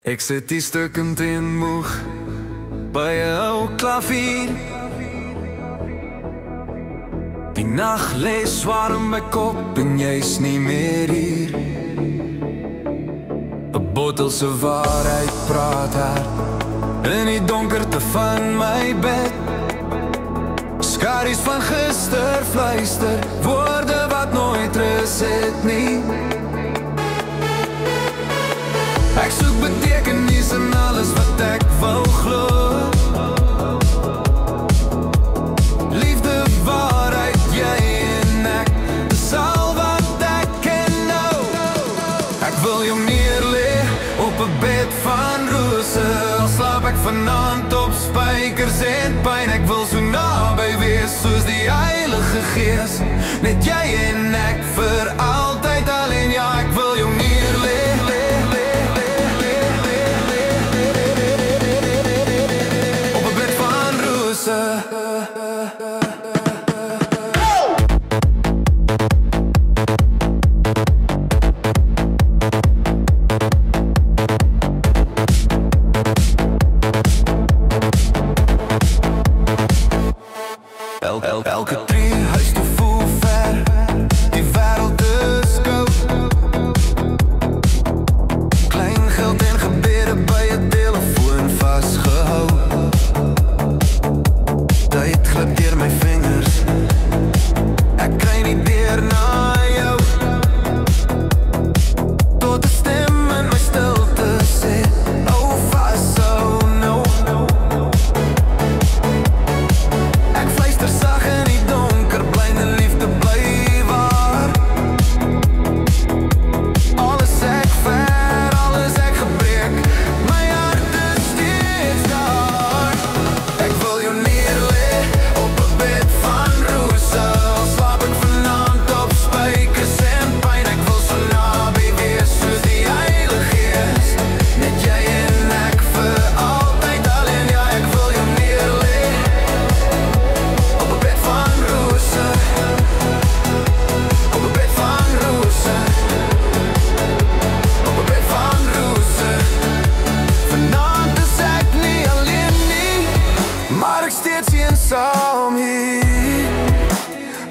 Ek sit hier stukkend en moeg by 'n ou klavier. Die nag lê swaar in my kop en jy's nie meer hier. 'n Bottel se waarheid praat hard in die donkerte van my bed. Skaries van gister fluister, woorde wat nooit rus het nie. Ek soek betekenis in alles wat ek wou glo. Liefde, waarheid, jy en ek, dis al wat ek ken nou. Ek wil jou neerlê op 'n bed van rose, al slaap ek vanaand op spykers en pyn. Ek wil so naby wees soos die Heilige Gees, net jy en ek vir altyd alleen. Ja, ek wil jou neerlê elke tree huis te voel ver, die wêreld is koud. Klein geld en gebede by 'n telefoon vasgehou. Tyd glip deur my vingers, ek kry nie deur na jou. Tot 'n stem in my stilte sê, hou vas, oh no. Ek fluister sag in die donker, blinde liefde bly waar. Alles ek ver, alles ek gebreek, my hart is steeds daar. Ek wil jou neerlê op 'n bed van rose, al slaap ek vanaand op spykers en pyn. Ek wil so naby wees soos die Heilige Gees, net jy en ek vir altyd alleen. Ja, ek wil jou neerlê op 'n bed van rose, op 'n bed van rose, op 'n bed van rose. Vanaand is ek nie alleen nie, maar ek steeds eensaam hier.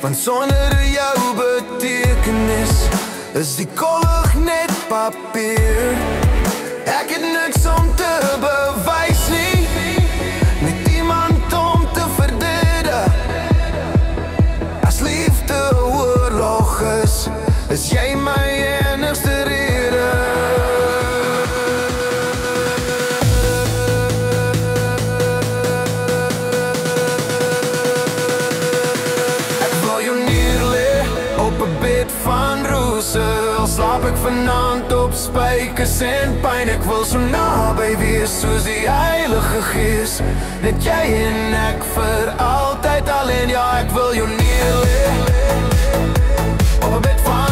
Want sonder jou betekenis is die kollig net papier. Ek het niks om te bewys nie, net iemand om te verdedig. As liefde oorlog is jy my enigste rede. Ek wil jou neerlê op 'n bed van rose, al slaap ek vanaand op spykers en pyn. Ek wil so naby wees soos die Heilige Gees, net jy en ek vir altyd alleen. Ja, ek wil jou neerlê op 'n bed van